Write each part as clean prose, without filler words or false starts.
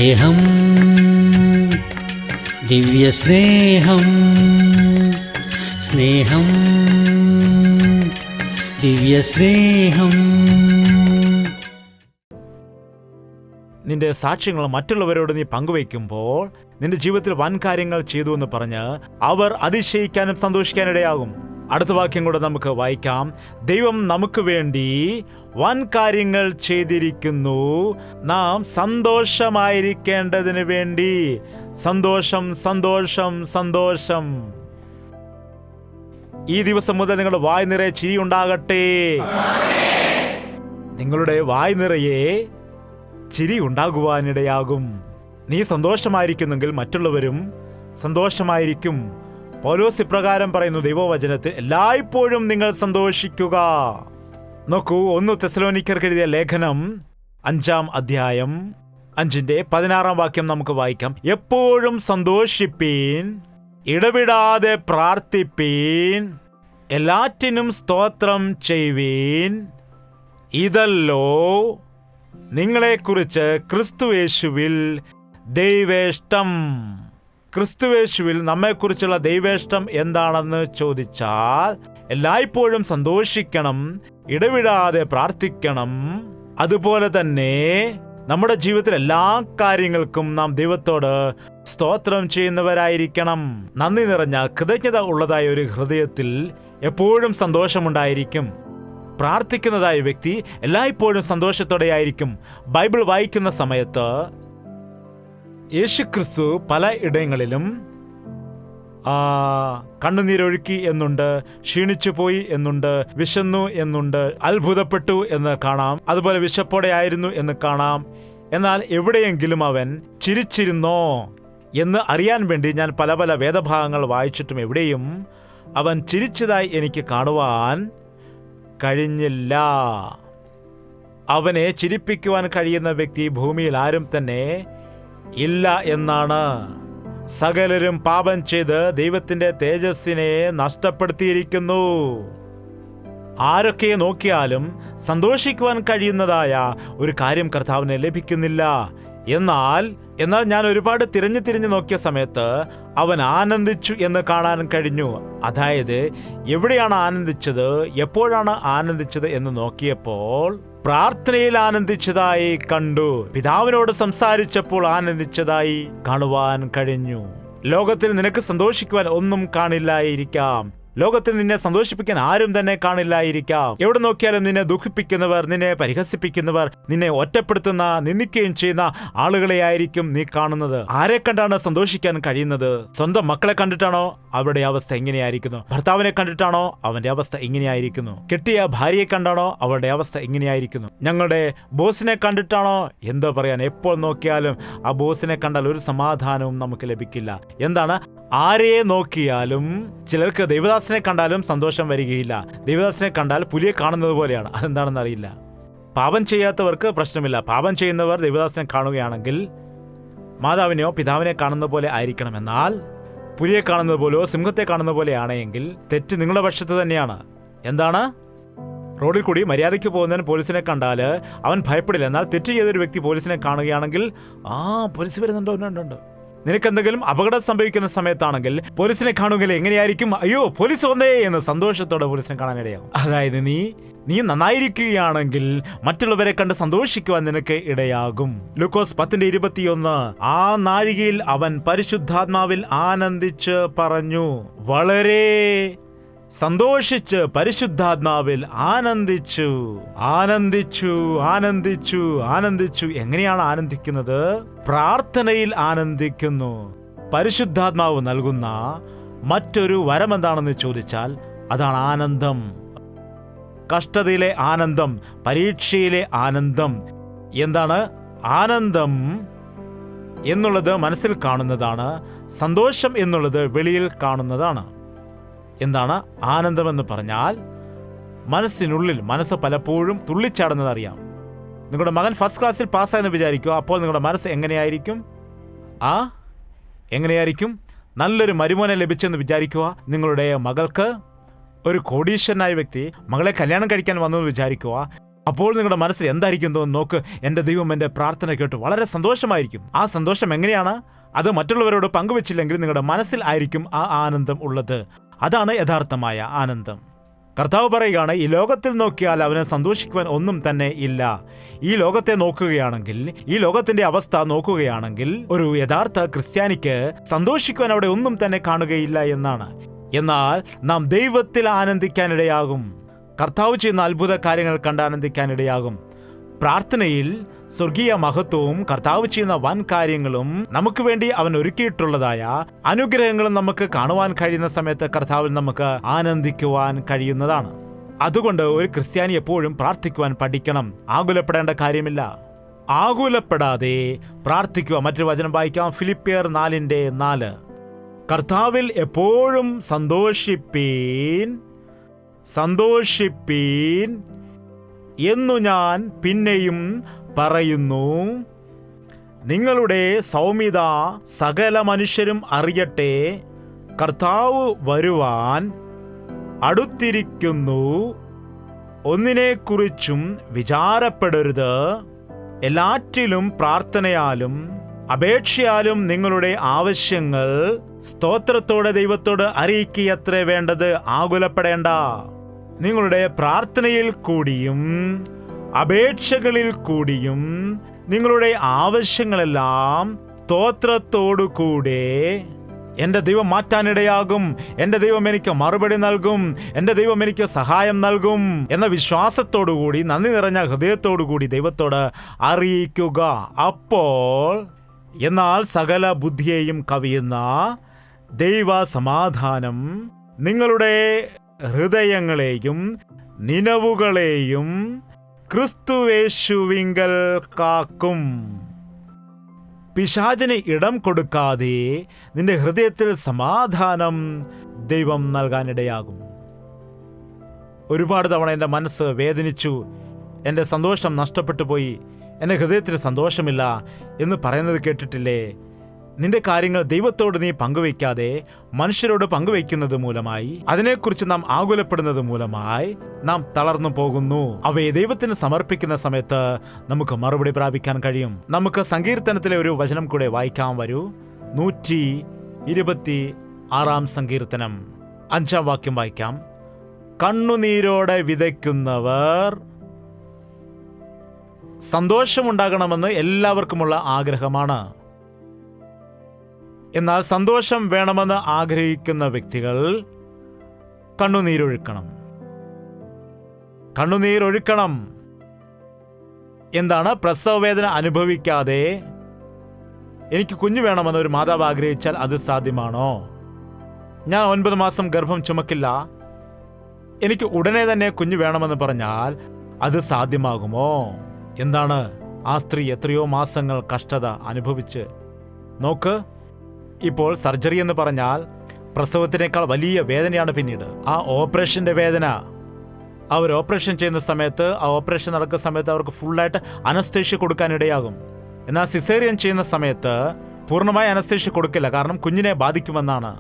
സ്നേഹം, ദിവ്യസ്നേഹം, സ്നേഹം, ദിവ്യസ്നേഹം. നിന്റെ സാക്ഷ്യങ്ങൾ മറ്റുള്ളവരോട് നീ പങ്കുവയ്ക്കുമ്പോൾ നിന്റെ ജീവിതത്തിൽ വൻ കാര്യങ്ങൾ ചെയ്തു എന്ന് പറഞ്ഞ് അവർ അതിശയിക്കാനും സന്തോഷിക്കാനിടയാകും. അടുത്ത വാക്യം കൂടെ നമുക്ക് വായിക്കാം. ദൈവം നമുക്ക് വേണ്ടി വൻ കാര്യങ്ങൾ ചെയ്തിരിക്കുന്നു, നാം സന്തോഷമായിരിക്കേണ്ടതിന് വേണ്ടി. സന്തോഷം, സന്തോഷം, സന്തോഷം. ഈ ദിവസം മുതൽ നിങ്ങളുടെ വായ് നിറയെ ചിരി ഉണ്ടാകട്ടെ. നിങ്ങളുടെ വായ് നിറയെ ചിരി ഉണ്ടാകുവാനിടയാകും. നീ സന്തോഷമായിരിക്കുന്നെങ്കിൽ മറ്റുള്ളവരും സന്തോഷമായിരിക്കും. പൗലോസ് ഇപ്രകാരം പറയുന്നു ദൈവവചനത്തിൽ, എല്ലായ്പ്പോഴും നിങ്ങൾ സന്തോഷിക്കുക. നോക്കൂ, 1 തെസ്സലോനിക്കർക്ക് എഴുതിയ ലേഖനം 5-ാം അധ്യായം 5-ന്റെ 16 നമുക്ക് വായിക്കാം. എപ്പോഴും സന്തോഷിപ്പീൻ, ഇടവിടാതെ പ്രാർത്ഥിപ്പീൻ, എല്ലാറ്റിനും സ്തോത്രം ചെയ്യുവീൻ. ഇതല്ലോ നിങ്ങളെക്കുറിച്ച് ക്രിസ്തുയേശുവിൽ ദൈവേഷ്ടം. ക്രിസ്തുയേശുവിൽ നമ്മെക്കുറിച്ചുള്ള ദൈവേഷ്ടം എന്താണെന്ന് ചോദിച്ചാൽ, എല്ലായ്പ്പോഴും സന്തോഷിക്കണം, ഇടവിടാതെ പ്രാർത്ഥിക്കണം. അതുപോലെ തന്നെ നമ്മുടെ ജീവിതത്തിൽ എല്ലാ കാര്യങ്ങൾക്കും നാം ദൈവത്തോട് സ്തോത്രം ചെയ്യുന്നവരായിരിക്കണം. നന്ദി നിറഞ്ഞ കൃതജ്ഞത ഉള്ളതായ ഒരു ഹൃദയത്തിൽ എപ്പോഴും സന്തോഷമുണ്ടായിരിക്കും. പ്രാർത്ഥിക്കുന്നതായ വ്യക്തി എല്ലായ്പ്പോഴും സന്തോഷത്തോടെയായിരിക്കും. ബൈബിൾ വായിക്കുന്ന സമയത്ത് യേശുക്രിസ്തു പല ഇടങ്ങളിലും കണ്ണുനീരൊഴുക്കി എന്നുണ്ട്, ക്ഷീണിച്ചു പോയി എന്നുണ്ട്, വിശന്നു എന്നുണ്ട്, അത്ഭുതപ്പെട്ടു എന്ന് കാണാം, അതുപോലെ വിശപ്പോടെ ആയിരുന്നു എന്ന് കാണാം. എന്നാൽ എവിടെയെങ്കിലും അവൻ ചിരിച്ചിരുന്നോ എന്ന് അറിയാൻ വേണ്ടി ഞാൻ പല പല വേദഭാഗങ്ങൾ വായിച്ചിട്ടും എവിടെയും അവൻ ചിരിച്ചതായി എനിക്ക് കാണുവാൻ കഴിഞ്ഞില്ല. അവനെ ചിരിപ്പിക്കുവാൻ കഴിയുന്ന വ്യക്തി ഭൂമിയിൽ ആരും തന്നെ ഇല്ല എന്നാണ്. സകലരും പാപം ചെയ്ത് ദൈവത്തിന്റെ തേജസ്സിനെ നഷ്ടപ്പെടുത്തിയിരിക്കുന്നു. ആരൊക്കെ നോക്കിയാലും സന്തോഷിക്കുവാൻ കഴിയുന്നതായ ഒരു കാര്യം കർത്താവിന് ലഭിക്കുന്നില്ല. എന്നാൽ ഞാൻ ഒരുപാട് തിരഞ്ഞു നോക്കിയ സമയത്ത് അവൻ ആനന്ദിച്ചു എന്ന് കാണാൻ കഴിഞ്ഞു. അതായത് എവിടെയാണ് ആനന്ദിച്ചത്, എപ്പോഴാണ് ആനന്ദിച്ചത് എന്ന് നോക്കിയപ്പോൾ പ്രാർത്ഥനയിൽ ആനന്ദിച്ചതായി കണ്ടു. പിതാവിനോട് സംസാരിച്ചപ്പോൾ ആനന്ദിച്ചതായി കാണുവാൻ കഴിഞ്ഞു. ലോകത്തിൽ നിനക്ക് സന്തോഷിക്കുവാൻ ഒന്നും കാണില്ലായിരിക്കാം. ലോകത്തിൽ നിന്നെ സന്തോഷിപ്പിക്കാൻ ആരും തന്നെ കാണില്ലായിരിക്കാം. എവിടെ നോക്കിയാലും നിന്നെ ദുഃഖിപ്പിക്കുന്നവർ, നിന്നെ പരിഹസിപ്പിക്കുന്നവർ, നിന്നെ ഒറ്റപ്പെടുത്തുന്ന, നിന്ദിക്കുകയും ചെയ്യുന്ന ആളുകളെ ആയിരിക്കും നീ കാണുന്നത്. ആരെ കണ്ടാണ് സന്തോഷിക്കാൻ കഴിയുന്നത്? സ്വന്തം മക്കളെ കണ്ടിട്ടാണോ? അവരുടെ അവസ്ഥ എങ്ങനെയായിരിക്കുന്നു? ഭർത്താവിനെ കണ്ടിട്ടാണോ? അവന്റെ അവസ്ഥ എങ്ങനെയായിരിക്കുന്നു? കെട്ടിയ ഭാര്യയെ കണ്ടാണോ? അവരുടെ അവസ്ഥ എങ്ങനെയായിരിക്കുന്നു? ഞങ്ങളുടെ ബോസിനെ കണ്ടിട്ടാണോ? എന്തോ പറയാൻ, എപ്പോൾ നോക്കിയാലും ആ ബോസിനെ കണ്ടാൽ ഒരു സമാധാനവും നമുക്ക് ലഭിക്കില്ല. എന്താണ്? ആരെ നോക്കിയാലും ചിലർക്ക് ദൈവദാസനെ കണ്ടാലും സന്തോഷം വരികയില്ല. ദൈവദാസനെ കണ്ടാൽ പുലിയെ കാണുന്നത് പോലെയാണ്. അതെന്താണെന്ന് അറിയില്ല. പാപം ചെയ്യാത്തവർക്ക് പ്രശ്നമില്ല. പാപം ചെയ്യുന്നവർ ദൈവദാസനെ കാണുകയാണെങ്കിൽ മാതാവിനെയോ പിതാവിനെ കാണുന്ന പോലെ ആയിരിക്കണം. എന്നാൽ പുലിയെ കാണുന്നത് പോലെയോ സിംഹത്തെ കാണുന്ന പോലെയാണെങ്കിൽ തെറ്റ് നിങ്ങളുടെ പക്ഷത്ത് തന്നെയാണ്. എന്താണ്? റോഡിൽ കൂടി മര്യാദയ്ക്ക് പോകുന്നതിന് പോലീസിനെ കണ്ടാൽ അവൻ ഭയപ്പെടില്ല. എന്നാൽ തെറ്റ് ചെയ്തൊരു വ്യക്തി പോലീസിനെ കാണുകയാണെങ്കിൽ പോലീസ് വരുന്നുണ്ടോ, ഉണ്ടോ. നിനക്കെന്തെങ്കിലും അപകടം സംഭവിക്കുന്ന സമയത്താണെങ്കിൽ പോലീസിനെ കാണുമെങ്കിൽ എങ്ങനെയായിരിക്കും? അയ്യോ, പോലീസ് വന്നേ എന്ന് സന്തോഷത്തോടെ പോലീസിനെ കാണാനിടയാകും. അതായത് നീ നന്നായിരിക്കുകയാണെങ്കിൽ മറ്റുള്ളവരെ കണ്ട് സന്തോഷിക്കുവാൻ നിനക്ക് ഇടയാകും. ലൂക്കോസ് 10:21, ആ നാഴികയിൽ അവൻ പരിശുദ്ധാത്മാവിൽ ആനന്ദിച്ച് പറഞ്ഞു, വളരെ സന്തോഷിച്ച് പരിശുദ്ധാത്മാവിൽ ആനന്ദിച്ചു. എങ്ങനെയാണ് ആനന്ദിക്കുന്നത്? പ്രാർത്ഥനയിൽ ആനന്ദിക്കുന്നു. പരിശുദ്ധാത്മാവ് നൽകുന്ന മറ്റൊരു വരം എന്താണെന്ന് ചോദിച്ചാൽ അതാണ് ആനന്ദം. കഷ്ടതയിലെ ആനന്ദം, പരീക്ഷയിലെ ആനന്ദം. എന്താണ് ആനന്ദം എന്നുള്ളത്? മനസ്സിൽ കാണുന്നതാണ്. സന്തോഷം എന്നുള്ളത് വെളിയിൽ കാണുന്നതാണ്. എന്താണ് ആനന്ദമെന്ന് പറഞ്ഞാൽ? മനസ്സിനുള്ളിൽ മനസ്സ് പലപ്പോഴും തുള്ളിച്ചാടുന്നതറിയാം. നിങ്ങളുടെ മകൻ ഫസ്റ്റ് ക്ലാസ്സിൽ പാസ്സായെന്ന് വിചാരിക്കുക. അപ്പോൾ നിങ്ങളുടെ മനസ്സ് എങ്ങനെയായിരിക്കും? നല്ലൊരു മരുമോനെ ലഭിച്ചെന്ന് വിചാരിക്കുക. നിങ്ങളുടെ മകൾക്ക് ഒരു കോടീശ്വരനായ വ്യക്തി മകളെ കല്യാണം കഴിക്കാൻ വന്നു എന്ന് വിചാരിക്കുക. അപ്പോൾ നിങ്ങളുടെ മനസ്സിൽ എന്തായിരിക്കും തോന്നുന്നു? നോക്ക്, എൻ്റെ ദൈവം എൻ്റെ പ്രാർത്ഥന കേട്ടു. വളരെ സന്തോഷമായിരിക്കും. ആ സന്തോഷം എങ്ങനെയാണ്? അത് മറ്റുള്ളവരോട് പങ്കുവച്ചില്ലെങ്കിൽ നിങ്ങളുടെ മനസ്സിൽ ആയിരിക്കും ആ ആനന്ദം ഉള്ളത്. അതാണ് യഥാർത്ഥമായ ആനന്ദം. കർത്താവ് പറയുകയാണ്, ഈ ലോകത്തിൽ നോക്കിയാൽ അവന് സന്തോഷിക്കുവാൻ ഒന്നും തന്നെ ഇല്ല. ഈ ലോകത്തെ നോക്കുകയാണെങ്കിൽ, ഈ ലോകത്തിന്റെ അവസ്ഥ നോക്കുകയാണെങ്കിൽ, ഒരു യഥാർത്ഥ ക്രിസ്ത്യാനിക്ക് സന്തോഷിക്കുവാൻ അവിടെ ഒന്നും തന്നെ കാണുകയില്ല എന്നാണ്. എന്നാൽ നാം ദൈവത്തിൽ ആനന്ദിക്കാനിടയാകും. കർത്താവ് ചെയ്യുന്ന അത്ഭുത കാര്യങ്ങൾ കണ്ട് ആനന്ദിക്കാനിടയാകും. പ്രാർത്ഥനയിൽ സ്വർഗീയ മഹത്വവും കർത്താവ് ചെയ്യുന്ന വൻ കാര്യങ്ങളും നമുക്ക് വേണ്ടി അവൻ ഒരുക്കിയിട്ടുള്ളതായ അനുഗ്രഹങ്ങളും നമുക്ക് കാണുവാൻ കഴിയുന്ന സമയത്ത് കർത്താവിൽ നമുക്ക് ആനന്ദിക്കുവാൻ കഴിയുന്നതാണ്. അതുകൊണ്ട് ഒരു ക്രിസ്ത്യാനി എപ്പോഴും പ്രാർത്ഥിക്കുവാൻ പഠിക്കണം. ആകുലപ്പെടേണ്ട കാര്യമില്ല. ആകുലപ്പെടാതെ പ്രാർത്ഥിക്കുക. മറ്റൊരു വചനം വായിക്കാം, ഫിലിപ്പിയർ 4:4. കർത്താവിൽ എപ്പോഴും സന്തോഷിപ്പീൻ എന്നു ഞാൻ പിന്നെയും പറയുന്നു. നിങ്ങളുടെ സൗമ്യത സകല മനുഷ്യരും അറിയട്ടെ. കർത്താവ് വരുവാൻ അടുത്തിരിക്കുന്നു. ഒന്നിനെക്കുറിച്ചും വിചാരപ്പെടരുത്. എല്ലാറ്റിലും പ്രാർത്ഥനയാലും അപേക്ഷയാലും നിങ്ങളുടെ ആവശ്യങ്ങൾ സ്തോത്രത്തോടെ ദൈവത്തോട് അറിയിക്കുകയത്രേ വേണ്ടത്. ആകുലപ്പെടേണ്ട. നിങ്ങളുടെ പ്രാർത്ഥനയിൽ കൂടിയും അപേക്ഷകളിൽ കൂടിയും നിങ്ങളുടെ ആവശ്യങ്ങളെല്ലാം സ്തോത്രത്തോടുകൂടെ എൻ്റെ ദൈവം മാറ്റാനിടയാകും. എൻ്റെ ദൈവം എനിക്ക് മറുപടി നൽകും. എൻ്റെ ദൈവം എനിക്ക് സഹായം നൽകും എന്ന വിശ്വാസത്തോടുകൂടി, നന്ദി നിറഞ്ഞ ഹൃദയത്തോടുകൂടി ദൈവത്തോട് അറിയിക്കുക. അപ്പോൾ എന്നാൽ സകല ബുദ്ധിയെയും കവിയുന്ന ദൈവ സമാധാനം നിങ്ങളുടെ ഹൃദയങ്ങളെയും നിനവുകളെയും ക്രിസ്തുവേശുവിങ്കൽ കാക്കും. പിശാചിന് ഇടം കൊടുക്കാതെ നിന്റെ ഹൃദയത്തിൽ സമാധാനം ദൈവം നൽകാനിടയാകും. ഒരുപാട് തവണ എൻ്റെ മനസ്സ് വേദനിച്ചു, എൻ്റെ സന്തോഷം നഷ്ടപ്പെട്ടു പോയി, എൻ്റെ ഹൃദയത്തിൽ സന്തോഷമില്ല എന്ന് പറയുന്നത് കേട്ടിട്ടില്ലേ? നിന്റെ കാര്യങ്ങൾ ദൈവത്തോട് നീ പങ്കുവയ്ക്കാതെ മനുഷ്യരോട് പങ്കുവയ്ക്കുന്നത് മൂലമായി, അതിനെക്കുറിച്ച് നാം ആകുലപ്പെടുന്നത് മൂലമായി നാം തളർന്നു പോകുന്നു. അവയെ ദൈവത്തിന് സമർപ്പിക്കുന്ന സമയത്ത് നമുക്ക് മറുപടി പ്രാപിക്കാൻ കഴിയും. നമുക്ക് സങ്കീർത്തനത്തിലെ ഒരു വചനം കൂടെ വായിക്കാൻ വരൂ. 126 സങ്കീർത്തനം 5 വാക്യം വായിക്കാം. കണ്ണുനീരോടെ വിതയ്ക്കുന്നവർ സന്തോഷമുണ്ടാകണമെന്ന് എല്ലാവർക്കുമുള്ള ആഗ്രഹമാണ്. എന്നാൽ സന്തോഷം വേണമെന്ന് ആഗ്രഹിക്കുന്ന വ്യക്തികൾ കണ്ണുനീരൊഴുക്കണം. എന്താണ്? പ്രസവവേദന അനുഭവിക്കാതെ എനിക്ക് കുഞ്ഞു വേണമെന്ന് ഒരു മാതാവ് ആഗ്രഹിച്ചാൽ അത് സാധ്യമാണോ? ഞാൻ 9 മാസം ഗർഭം ചുമക്കില്ല, എനിക്ക് ഉടനെ തന്നെ കുഞ്ഞു വേണമെന്ന് പറഞ്ഞാൽ അത് സാധ്യമാകുമോ? എന്താണ്? ആ സ്ത്രീ എത്രയോ മാസങ്ങൾ കഷ്ടത അനുഭവിച്ച്. നോക്ക്, ഇപ്പോൾ സർജറി എന്ന് പറഞ്ഞാൽ പ്രസവത്തിനേക്കാൾ വലിയ വേദനയാണ് പിന്നീട്. ആ ഓപ്പറേഷന്റെ വേദന, അവർ ഓപ്പറേഷൻ ചെയ്യുന്ന സമയത്ത്, ആ ഓപ്പറേഷൻ നടക്കുന്ന സമയത്ത് അവർക്ക് ഫുള്ളായിട്ട് അനസ്തേഷ്യ കൊടുക്കാനിടയാകും. എന്നാൽ സിസേറിയൻ ചെയ്യുന്ന സമയത്ത് പൂർണ്ണമായി അനസ്തേഷ്യ കൊടുക്കില്ല, കാരണം കുഞ്ഞിനെ ബാധിക്കുമെന്നാണ്.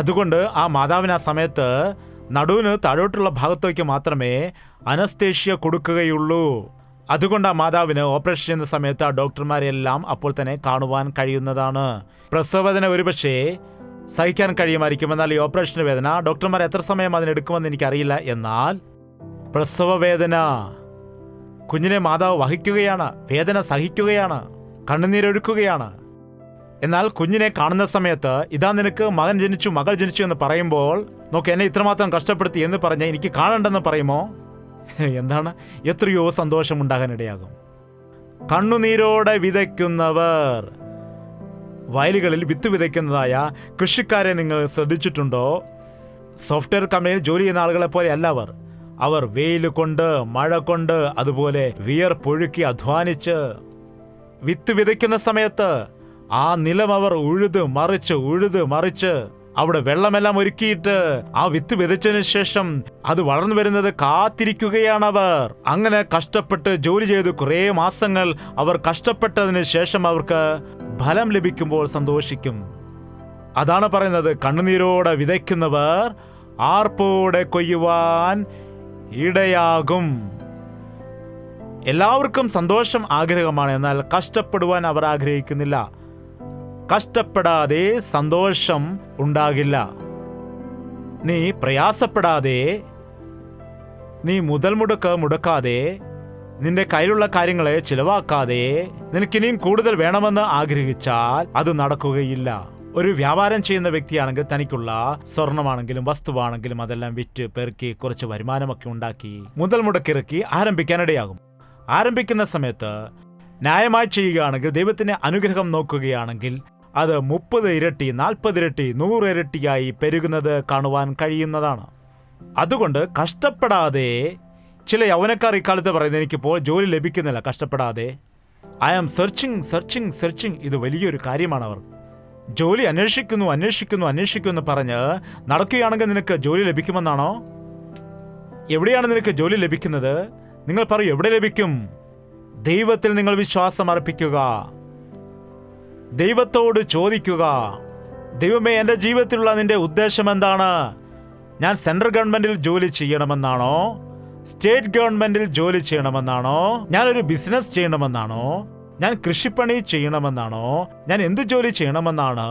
അതുകൊണ്ട് ആ മാതാവിന് ആ സമയത്ത് നടുവിന് താഴോട്ടുള്ള ഭാഗത്തേക്ക് മാത്രമേ അനസ്തേഷ്യ കൊടുക്കുകയുള്ളൂ. അതുകൊണ്ട് ആ മാതാവിന് ഓപ്പറേഷൻ ചെയ്യുന്ന സമയത്ത് ആ ഡോക്ടർമാരെല്ലാം അപ്പോൾ തന്നെ കാണുവാൻ കഴിയുന്നതാണ്. പ്രസവവേദന ഒരുപക്ഷെ സഹിക്കാൻ കഴിയുമായിരിക്കും, എന്നാൽ ഈ ഓപ്പറേഷൻ വേദന ഡോക്ടർമാർ എത്ര സമയം അതിനെടുക്കുമെന്ന് എനിക്കറിയില്ല. എന്നാൽ പ്രസവ വേദന കുഞ്ഞിനെ മാതാവ് വഹിക്കുകയാണ്, വേദന സഹിക്കുകയാണ്, കണ്ണുനീരൊഴുക്കുകയാണ്. എന്നാൽ കുഞ്ഞിനെ കാണുന്ന സമയത്ത് ഇതാ നിനക്ക് മകൻ ജനിച്ചു, മകൾ ജനിച്ചു എന്ന് പറയുമ്പോൾ, നോക്ക് എന്നെ ഇത്രമാത്രം കഷ്ടപ്പെടുത്തി എന്ന് പറഞ്ഞ് എനിക്ക് കാണണ്ടെന്ന് പറയുമോ? എന്താണ്? എത്രയോ സന്തോഷമുണ്ടാകാനിടയാകും. കണ്ണുനീരോടെ വിതയ്ക്കുന്നവർ. വയലുകളിൽ വിത്ത് വിതയ്ക്കുന്നതായ കൃഷിക്കാരെ നിങ്ങൾ ശ്രദ്ധിച്ചിട്ടുണ്ടോ? സോഫ്റ്റ്വെയർ കമ്പനിയിൽ ജോലി ചെയ്യുന്ന ആളുകളെ പോലെ അല്ല അവർ വെയിൽ കൊണ്ട്, മഴ കൊണ്ട്, അതുപോലെ വിയർപ്പൊഴുക്കി അധ്വാനിച്ച് വിത്ത് വിതയ്ക്കുന്ന സമയത്ത് ആ നിലം അവർ ഉഴുത് മറിച്ച് അവിടെ വെള്ളമെല്ലാം ഒരുക്കിയിട്ട് ആ വിത്ത് വിതച്ചതിന് ശേഷം അത് വളർന്നു വരുന്നത് കാത്തിരിക്കുകയാണവർ. അങ്ങനെ കഷ്ടപ്പെട്ട് ജോലി ചെയ്ത് കുറേ മാസങ്ങൾ അവർ കഷ്ടപ്പെട്ടതിന് ശേഷം അവർക്ക് ഫലം ലഭിക്കുമ്പോൾ സന്തോഷിക്കും. അതാണ് പറയുന്നത്, കണ്ണുനീരോടെ വിതയ്ക്കുന്നവർ ആർപ്പോടെ കൊയ്യുവാൻ ഇടയാകും. എല്ലാവർക്കും സന്തോഷം ആഗ്രഹമാണ്, എന്നാൽ കഷ്ടപ്പെടുവാൻ അവർ ആഗ്രഹിക്കുന്നില്ല. കഷ്ടപ്പെടാതെ സന്തോഷം ഉണ്ടാകില്ല. നീ പ്രയാസപ്പെടാതെ, നീ മുതൽ മുടക്കാതെ, നിന്റെ കയ്യിലുള്ള കാര്യങ്ങളെ ചിലവാക്കാതെ, നിനക്കിനിയും കൂടുതൽ വേണമെന്ന് ആഗ്രഹിച്ചാൽ അത് നടക്കുകയില്ല. ഒരു വ്യാപാരം ചെയ്യുന്ന വ്യക്തിയാണെങ്കിൽ തനിക്കുള്ള സ്വർണമാണെങ്കിലും വസ്തുവാണെങ്കിലും അതെല്ലാം വിറ്റ് പെറുക്കി കുറച്ച് വരുമാനമൊക്കെ ഉണ്ടാക്കി മുതൽ മുടക്കിറക്കി ആരംഭിക്കാനിടയാകും. ആരംഭിക്കുന്ന സമയത്ത് ന്യായമായി ചെയ്യുകയാണെങ്കിൽ, ദൈവത്തിന്റെ അനുഗ്രഹം നോക്കുകയാണെങ്കിൽ അത് 30 ഇരട്ടി, 40 ഇരട്ടി, 100 ഇരട്ടിയായി പെരുകുന്നത് കാണുവാൻ കഴിയുന്നതാണ്. അതുകൊണ്ട് കഷ്ടപ്പെടാതെ, ചില യൗവനക്കാർ ഇക്കാലത്ത് പറയുന്നത് എനിക്കിപ്പോൾ ജോലി ലഭിക്കുന്നില്ല, കഷ്ടപ്പെടാതെ. I am searching. ഇത് വലിയൊരു കാര്യമാണ്. അവർ ജോലി അന്വേഷിക്കുന്നു പറഞ്ഞ് നടക്കുകയാണെങ്കിൽ നിനക്ക് ജോലി ലഭിക്കുമെന്നാണോ? എവിടെയാണ് നിനക്ക് ജോലി ലഭിക്കുന്നത്? നിങ്ങൾ പറയൂ, എവിടെ ലഭിക്കും? ദൈവത്തിൽ നിങ്ങൾ വിശ്വാസം അർപ്പിക്കുക. ദൈവത്തോട് ചോദിക്കുക, ദൈവമേ, എൻ്റെ ജീവിതത്തിലുള്ള നിന്റെ ഉദ്ദേശം എന്താണ്? ഞാൻ സെൻട്രൽ ഗവൺമെന്റിൽ ജോലി ചെയ്യണമെന്നാണോ? സ്റ്റേറ്റ് ഗവൺമെന്റിൽ ജോലി ചെയ്യണമെന്നാണോ? ഞാനൊരു ബിസിനസ് ചെയ്യണമെന്നാണോ? ഞാൻ കൃഷിപ്പണി ചെയ്യണമെന്നാണോ? ഞാൻ എന്ത് ജോലി ചെയ്യണമെന്നാണ്?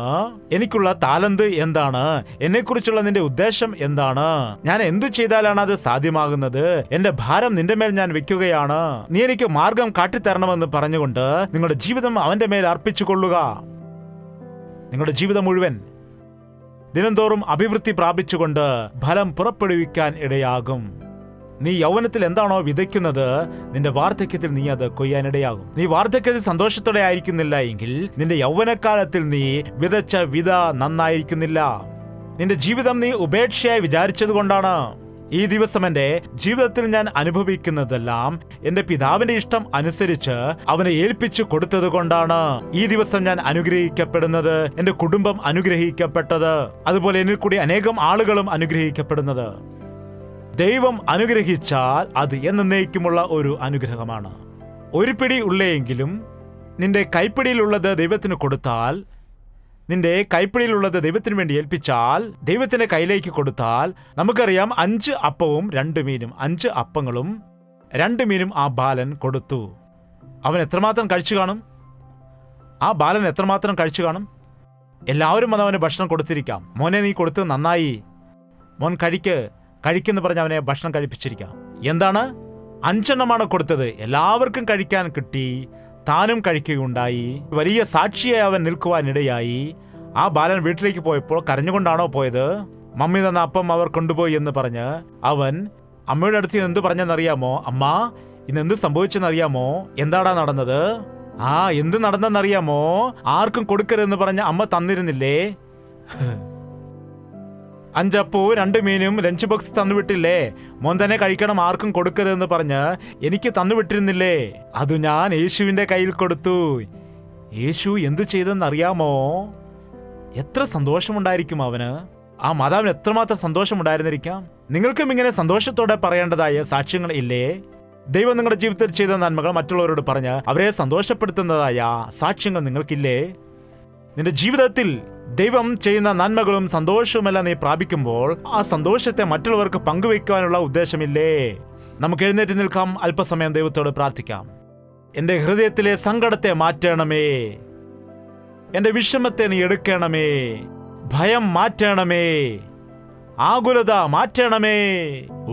എനിക്കുള്ള താലന്ത് എന്താണ്? എന്നെക്കുറിച്ചുള്ള നിന്റെ ഉദ്ദേശം എന്താണ്? ഞാൻ എന്തു ചെയ്താലാണ് അത് സാധ്യമാകുന്നത്? എന്റെ ഭാരം നിന്റെ മേൽ ഞാൻ വെക്കുകയാണ്. നീ എനിക്ക് മാർഗം കാട്ടിത്തരണമെന്ന് പറഞ്ഞുകൊണ്ട് നിങ്ങളുടെ ജീവിതം അവന്റെ മേൽ അർപ്പിച്ചുകൊള്ളുക. നിങ്ങളുടെ ജീവിതം മുഴുവൻ ദിനംതോറും അഭിവൃദ്ധി പ്രാപിച്ചുകൊണ്ട് ഫലം പുറപ്പെടുവിക്കാൻ ഇടയാകും. നീ യൗവനത്തിൽ എന്താണോ വിതയ്ക്കുന്നത്, നിന്റെ വാർദ്ധക്യത്തിൽ നീ അത് കൊയ്യാനിടയാകും. നീ വാർദ്ധക്യത്തിൽ സന്തോഷത്തോടെ ആയിരിക്കുന്നില്ല എങ്കിൽ നിന്റെ യൗവനകാലത്തിൽ നീ വിതച്ച വിത നന്നായിരിക്കുന്നില്ല. നിന്റെ ജീവിതം നീ ഉപേക്ഷയായി വിചാരിച്ചത് കൊണ്ടാണ്. ഈ ദിവസം എന്റെ ജീവിതത്തിൽ ഞാൻ അനുഭവിക്കുന്നതെല്ലാം എന്റെ പിതാവിന്റെ ഇഷ്ടം അനുസരിച്ച് അവനെ ഏൽപ്പിച്ചു കൊടുത്തത് കൊണ്ടാണ് ഈ ദിവസം ഞാൻ അനുഗ്രഹിക്കപ്പെടുന്നത്, എന്റെ കുടുംബം അനുഗ്രഹിക്കപ്പെട്ടത്, അതുപോലെ എന്നിൽ കൂടി അനേകം ആളുകളും അനുഗ്രഹിക്കപ്പെടുന്നത്. ദൈവം അനുഗ്രഹിച്ചാൽ അത് എന്നേക്കുമുള്ള ഒരു അനുഗ്രഹമാണ്. ഒരു പിടി ഉള്ളെങ്കിലും നിന്റെ കൈപ്പിടിയിലുള്ളത് ദൈവത്തിന് കൊടുത്താൽ, നിന്റെ കൈപ്പിടിയിലുള്ളത് ദൈവത്തിന് വേണ്ടി ഏൽപ്പിച്ചാൽ, ദൈവത്തിന്റെ കയ്യിലേക്ക് കൊടുത്താൽ, നമുക്കറിയാം 5 അപ്പവും 2 മീനും, 5 അപ്പങ്ങളും 2 മീനും ആ ബാലൻ കൊടുത്തു. അവൻ എത്രമാത്രം കഴിച്ചു കാണും? ആ ബാലൻ എത്രമാത്രം കഴിച്ചു കാണും? എല്ലാവരും അത് അവന് ഭക്ഷണം കൊടുത്തിരിക്കാം. മോനെ, നീ കൊടുത്തത് നന്നായി, മോൻ കഴിക്കെന്ന് പറഞ്ഞ് അവനെ ഭക്ഷണം കഴിപ്പിച്ചിരിക്കാം. എന്താണ്? 5 എണ്ണമാണ് കൊടുത്തത്. എല്ലാവർക്കും കഴിക്കാൻ കിട്ടി, താനും കഴിക്കുകയുണ്ടായി. വലിയ സാക്ഷിയായി അവൻ നിൽക്കുവാനിടയായി. ആ ബാലൻ വീട്ടിലേക്ക് പോയപ്പോൾ കരഞ്ഞുകൊണ്ടാണോ പോയത്? മമ്മി തന്ന അപ്പം അവർ കൊണ്ടുപോയി എന്ന് പറഞ്ഞ് അവൻ അമ്മയുടെ അടുത്ത് എന്ത് പറഞ്ഞെന്നറിയാമോ? അമ്മ, ഇന്ന് എന്ത് സംഭവിച്ചെന്നറിയാമോ? എന്താടാ നടന്നത്? എന്ത് നടന്നെന്നറിയാമോ? ആർക്കും കൊടുക്കരുതെന്ന് പറഞ്ഞ് അമ്മ തന്നിരുന്നില്ലേ? 5 അപ്പവും 2 മീനും ലഞ്ച് ബോക്സ് തന്നുവിട്ടില്ലേ? മോൻ തന്നെ കഴിക്കണം, ആർക്കും കൊടുക്കരുതെന്ന് പറഞ്ഞ് എനിക്ക് തന്നുവിട്ടിരുന്നില്ലേ? അത് ഞാൻ യേശുവിന്റെ കയ്യിൽ കൊടുത്തു. യേശു എന്തു ചെയ്തെന്നറിയാമോ? എത്ര സന്തോഷമുണ്ടായിരിക്കും അവന്. ആ മാതാവിന് എത്രമാത്രം സന്തോഷമുണ്ടായിരുന്നിരിക്കാം. നിങ്ങൾക്കും ഇങ്ങനെ സന്തോഷത്തോടെ പറയേണ്ടതായ സാക്ഷ്യങ്ങൾ ഇല്ലേ? ദൈവം നിങ്ങളുടെ ജീവിതത്തിൽ ചെയ്ത നന്മകൾ മറ്റുള്ളവരോട് പറഞ്ഞ് അവരെ സന്തോഷപ്പെടുത്തുന്നതായ സാക്ഷ്യങ്ങൾ നിങ്ങൾക്കില്ലേ? നിന്റെ ജീവിതത്തിൽ ദൈവം ചെയ്യുന്ന നന്മകളും സന്തോഷവുമെല്ലാം നീ പ്രാപിക്കുമ്പോൾ ആ സന്തോഷത്തെ മറ്റുള്ളവർക്ക് പങ്കുവയ്ക്കുവാനുള്ള ഉദ്ദേശമില്ലേ? നമുക്ക് എഴുന്നേറ്റ് നിൽക്കാം, അല്പസമയം ദൈവത്തോട് പ്രാർത്ഥിക്കാം. എന്റെ ഹൃദയത്തിലെ സങ്കടത്തെ മാറ്റണമേ, എന്റെ വിഷമത്തെ നീ എടുക്കണമേ, ഭയം മാറ്റണമേ, ആകുലത മാറ്റണമേ.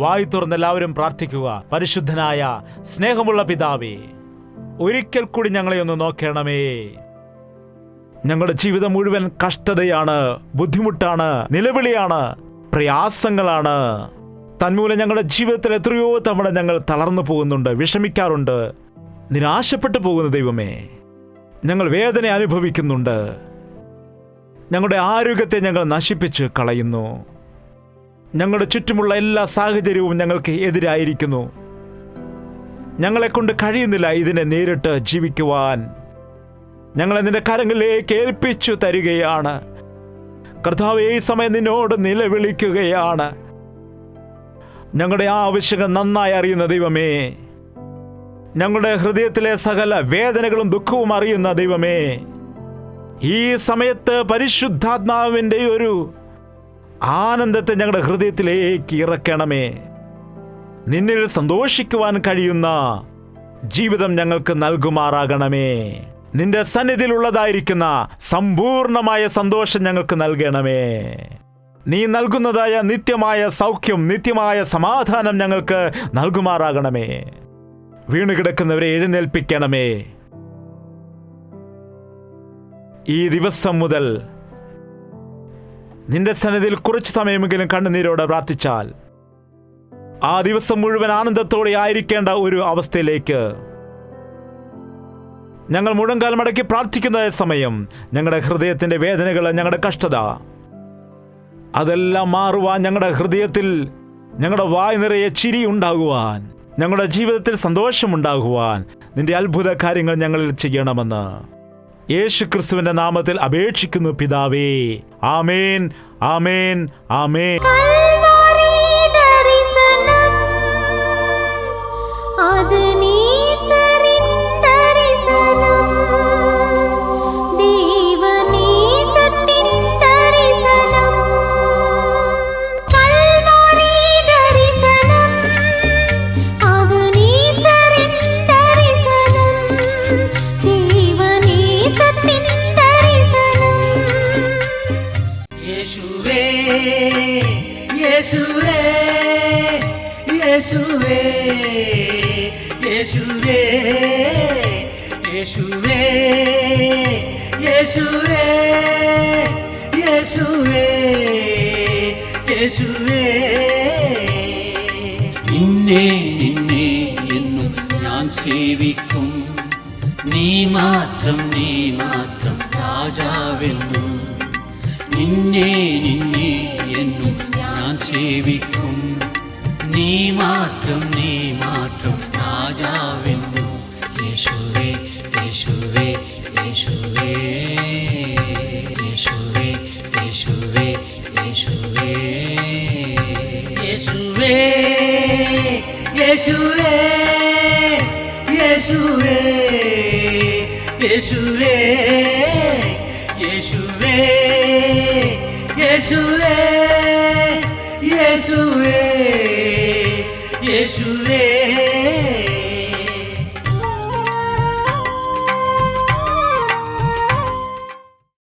വായു തുറന്ന് എല്ലാവരും പ്രാർത്ഥിക്കുക. പരിശുദ്ധനായ സ്നേഹമുള്ള പിതാവേ, ഒരിക്കൽ കൂടി ഞങ്ങളെ ഒന്ന് നോക്കണമേ. ഞങ്ങളുടെ ജീവിതം മുഴുവൻ കഷ്ടതയാണ്, ബുദ്ധിമുട്ടാണ്, നിലവിളിയാണ്, പ്രയാസങ്ങളാണ്. തന്മൂലം ഞങ്ങളുടെ ജീവിതത്തിൽ എത്രയോ തവണ ഞങ്ങൾ തളർന്നു പോകുന്നുണ്ട്, വിഷമിക്കാറുണ്ട്, നിരാശപ്പെട്ടു പോകുന്ന ദൈവമേ. ഞങ്ങൾ വേദന അനുഭവിക്കുന്നുണ്ട്. ഞങ്ങളുടെ ആരോഗ്യത്തെ ഞങ്ങൾ നശിപ്പിച്ച് കളയുന്നു. ഞങ്ങളുടെ ചുറ്റുമുള്ള എല്ലാ സാഹചര്യവും ഞങ്ങൾക്ക് എതിരായിരിക്കുന്നു. ഞങ്ങളെക്കൊണ്ട് കഴിയുന്നില്ല ഇതിനെ നേരിട്ട് ജീവിക്കുവാൻ. ഞങ്ങളെ നിന്റെ കരങ്ങളിലേക്ക് ഏൽപ്പിച്ചു തരികയാണ്. കർത്താവേ, ഈ സമയം നിന്നോട് നിലവിളിക്കുകയാണ്. ഞങ്ങളുടെ ആവശ്യങ്ങൾ നന്നായി അറിയുന്ന ദൈവമേ, ഞങ്ങളുടെ ഹൃദയത്തിലെ സകല വേദനകളും ദുഃഖവും അറിയുന്ന ദൈവമേ, ഈ സമയത്ത് പരിശുദ്ധാത്മാവിൻ്റെ ഒരു ആനന്ദത്തെ ഞങ്ങളുടെ ഹൃദയത്തിലേക്ക് ഇറക്കണമേ. നിന്നിൽ സന്തോഷിക്കുവാൻ കഴിയുന്ന ജീവിതം ഞങ്ങൾക്ക് നൽകുമാറാകണമേ. നിന്റെ സന്നിധിയിലുള്ളതായിരിക്കുന്ന സമ്പൂർണമായ സന്തോഷം ഞങ്ങൾക്ക് നൽകണമേ. നീ നൽകുന്നതായ നിത്യമായ സൗഖ്യം, നിത്യമായ സമാധാനം ഞങ്ങൾക്ക് നൽകുമാറാകണമേ. വീണുകിടക്കുന്നവരെ എഴുന്നേൽപ്പിക്കണമേ. ഈ ദിവസം മുതൽ നിന്റെ സന്നിധിയിൽ കുറച്ചു സമയമെങ്കിലും കണ്ണുനീരോടെ പ്രാർത്ഥിച്ചാൽ ആ ദിവസം മുഴുവൻ ആനന്ദത്തോടെ ആയിരിക്കേണ്ട ഒരു അവസ്ഥയിലേക്ക് ഞങ്ങൾ മുഴങ്കാൽ മടക്കി പ്രാർത്ഥിക്കുന്ന സമയം ഞങ്ങളുടെ ഹൃദയത്തിന്റെ വേദനകൾ, ഞങ്ങളുടെ കഷ്ടത അതെല്ലാം മാറുവാൻ, ഞങ്ങളുടെ ഹൃദയത്തിൽ ഞങ്ങളുടെ വായ് നിറയെ ചിരി ഉണ്ടാകുവാൻ, ഞങ്ങളുടെ ജീവിതത്തിൽ സന്തോഷമുണ്ടാകുവാൻ നിന്റെ അത്ഭുത കാര്യങ്ങൾ ഞങ്ങളിൽ ചെയ്യണമെന്ന് യേശു ക്രിസ്തുവിന്റെ നാമത്തിൽ അപേക്ഷിക്കുന്നു പിതാവേ. ആമേൻ, ആമേൻ, ആമേൻ. യേശുവേ, യേശുവേ, യേശുവേ, യേശുവേ, യേശുവേ, യേശുവേ, യേശുവേ. നിന്നെ നിന്നെ എന്നും ഞാൻ സേവിക്കും. നീ മാത്രം രാജാവെന്നും. നിന്നെ നിന്നെ എന്നും ഞാൻ സേവിക്കും. നീ മാത്രം രാജാവെന്നും. യേശുവേ, യേശുവേ, യേശുവേ, യേശുവേ, യേശുവേ, യേശുവേ, യേശുവേ, യേശുവേ, യേശുവേ, യേശുവേ, യേശുവേ, യേശുവേ, യേശുവേ, യേശുവേ.